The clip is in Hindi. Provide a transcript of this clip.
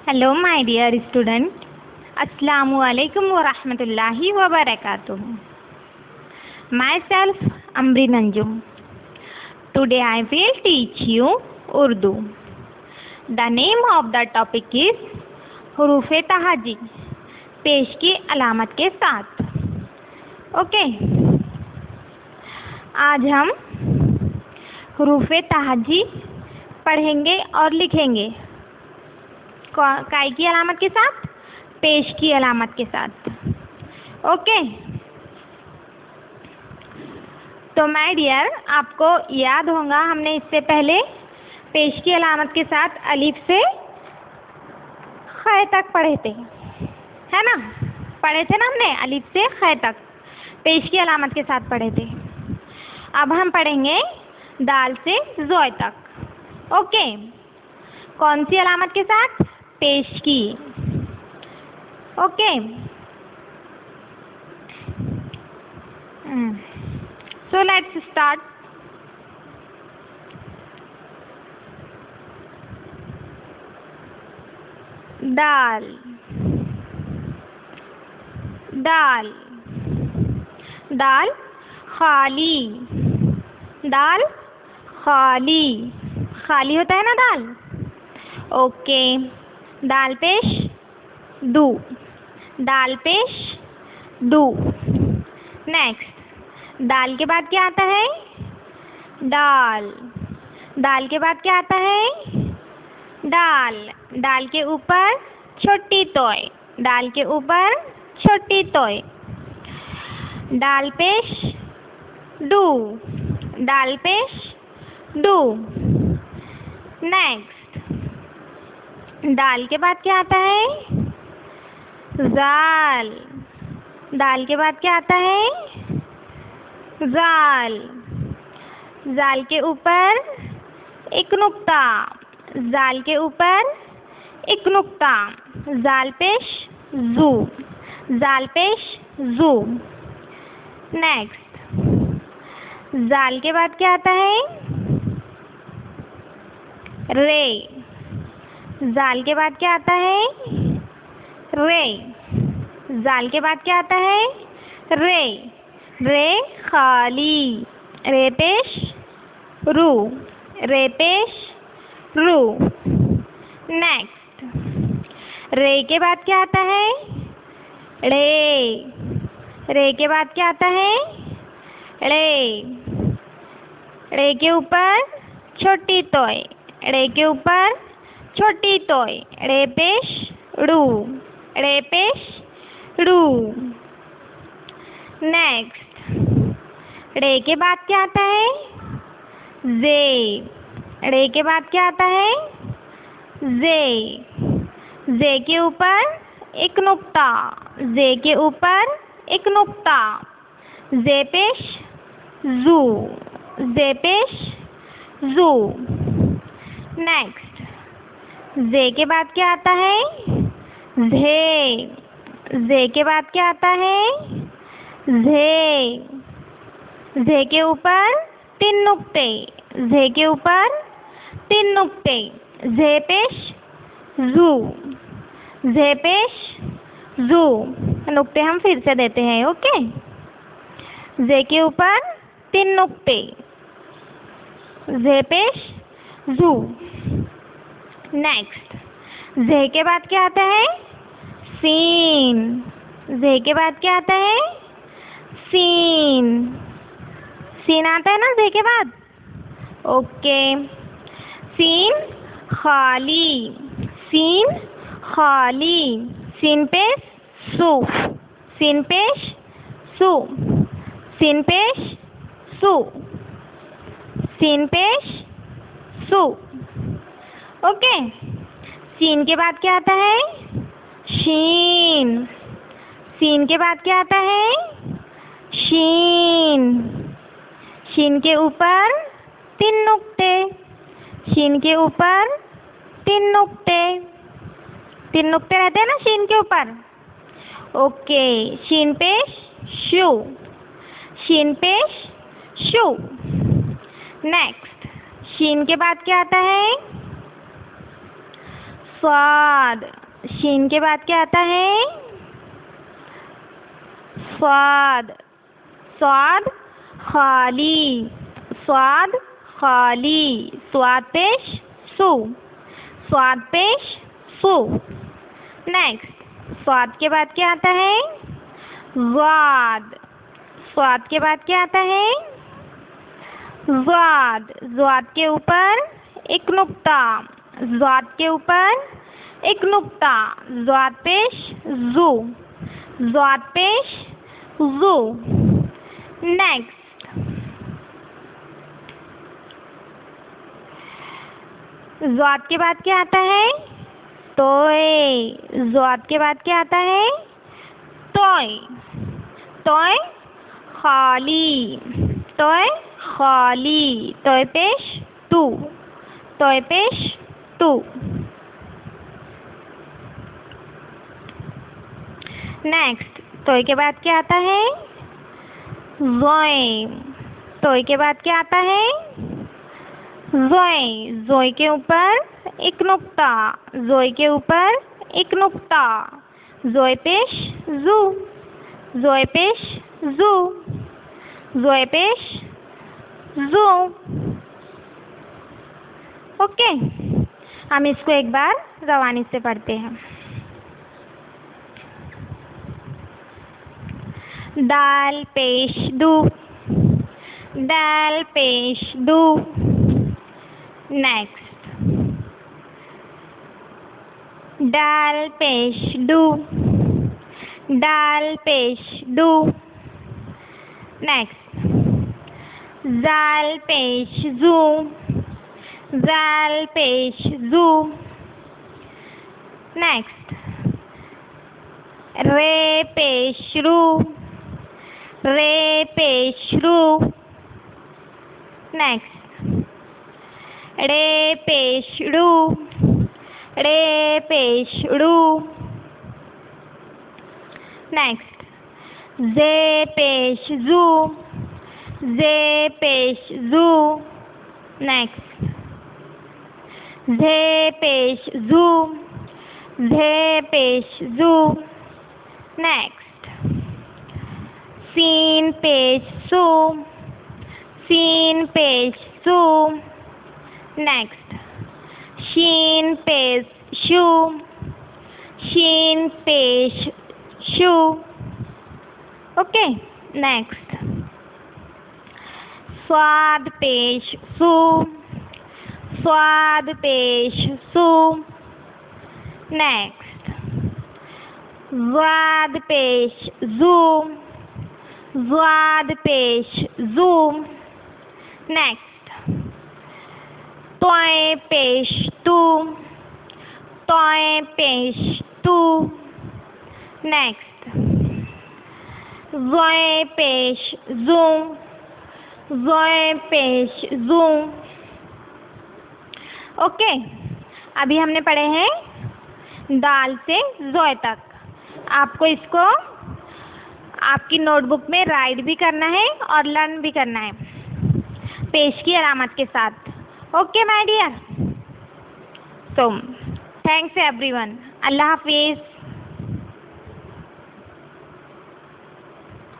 हेलो माय डियर स्टूडेंट, अस्सलामु अलैकुम व रहमतुल्लाहि व बरकातुहू। Myself Ambari Nanjum. Today I will teach you Urdu. The name of the topic is हुरूफ़े तहाजी, पेश की अलामत के साथ। ओके, आज हम हुरूफ़े तहाजी पढ़ेंगे और लिखेंगे। काय की अलामत के साथ? पेश की अलामत के साथ। ओके, तो माय डियर, आपको याद होगा हमने इससे पहले पेश की अलामत के साथ अलिफ से ख तक पढ़े थे, है ना? पढ़े थे ना हमने, अलिफ से ख तक पेश की अलामत के साथ पढ़े थे। अब हम पढ़ेंगे दाल से ज़ोय तक। ओके, कौन सी अलामत के साथ? पेश की। Okay, so let's start. दाल, दाल, दाल खाली, दाल खाली, खाली होता है ना दाल। ओके, दाल पेश दू, दाल पेश दू। नेक्स्ट, दाल के बाद क्या आता है? दाल, दाल के बाद क्या आता है? दाल, दाल के ऊपर छोटी तोय, दाल के ऊपर छोटी तोय। दाल पेश डू, दाल पेश डू। नेक्स्ट, दाल के बाद क्या आता है? जाल, दाल के बाद क्या आता है? जाल, जाल के ऊपर एक नुक्ता, जाल के ऊपर एक नुक्ता। जाल पेश जू, जाल पेश जू। नेक्स्ट, जाल के बाद क्या आता है? रे, जाल के बाद क्या आता है? रे, जाल के बाद क्या आता है? रे, रे खाली, रे पेश रू, रे पेश रू। नेक्स्ट, रे के बाद क्या आता है? रे, रे के बाद क्या आता है? रे, रे के ऊपर छोटी तोय, रे के ऊपर छोटी तोय। रे पेश रू, रे पेश रू। नेक्स्ट, रे के बाद क्या आता है? जे, रे के बाद क्या आता है? जे, जे के ऊपर एक नुक्ता, जे के ऊपर एक नुक्ता। जे पेश जू, जे पेश जू। नेक्स्ट, जे के बाद क्या आता है? झे, जे के बाद क्या आता है? झे, झे के ऊपर तीन नुक्ते, झे के ऊपर तीन नुक्ते। झे पेश जू, झे पेश जू। नुक्ते हम फिर से देते हैं। ओके, जे के ऊपर तीन नुक्ते, झे पेश जू। नेक्स्ट, जे के बाद क्या आता है? सीन, जे के बाद क्या आता है? सीन, सीन आता है ना जे के बाद। ओके, सीन खाली, सीन खाली। सीन पेश सू, सीन पेश सू, सीन पेश सू, सीन पेश सू। ओके, सीन के बाद क्या आता है? शीन, सीन के बाद क्या आता है? शीन, शीन के ऊपर तीन नुक्ते, शीन के ऊपर तीन नुक्ते, तीन नुक्ते रहते हैं ना शीन के ऊपर। ओके, शीन पेश शू, शीन पेश शू। नेक्स्ट, शीन के बाद क्या आता है? स्वाद। शीन के बाद क्या आता है? स्वाद। स्वाद खाली। स्वाद खाली। स्वाद पेश सु। स्वाद पेश सु। नेक्स्ट, स्वाद के बाद क्या आता है? स्वाद। स्वाद के बाद क्या आता है? स्वाद। स्वाद के ऊपर एक नुक्ता। स्वाद के ऊपर एक नुक्ता। स्वाद पेश जू। स्वाद पेश जू। नेक्स्ट, स्वाद के बाद क्या आता है? तोय। स्वाद के बाद क्या आता है? तोय। तोय खाली। तोय खाली। तोय पेश टू। तोय पेश टू। नेक्स्ट, तोय के बाद क्या आता है? जोय। तोय के बाद क्या आता है? जोय। जोय के ऊपर एक नुक्ता। जोय के ऊपर एक नुक्ता। जोय पेश जू। जोय पेश जू। जोय पेश जू। ओके, हम इसको एक बार रवानी से पढ़ते हैं। दाल पेश दू। दाल पेश दू। नेक्स्ट, दाल पेश डू। दाल पेश डू। नेक्स्ट, जाल पेश जू। जाल पेश जू। नेक्स्ट, रे पेश रू। रे पेश रू। नेक्स्ट, रे पेश रू। रे पेश रू। नेक्स्ट, जे पेश जू। जे पेश जू। नेक्स्ट, झे पेश जू। झे पेश जू। नेक्स्ट, सीन पेश सू। सीन पेश सू। नेक्स्ट, शीन पेश शू। शीन पेश शू। ओके, नेक्स्ट, स्वाद पेश सू। स्वाद पेश सू। नेक्स्ट, स्वाद पेश जू। स्वाद पेश जू। नेक्स्ट, तोय पेश तू। तोय पेश तू। नेक्स्ट, जोय पेश जू। जोय पेश जू। ओके, अभी हमने पढ़े हैं दाल से जोय तक। आपको इसको आपकी नोटबुक में राइट भी करना है और लर्न भी करना है पेश की अलामत के साथ। ओके माय डियर, तो थैंक्स एवरीवन। अल्लाह हाफिज़।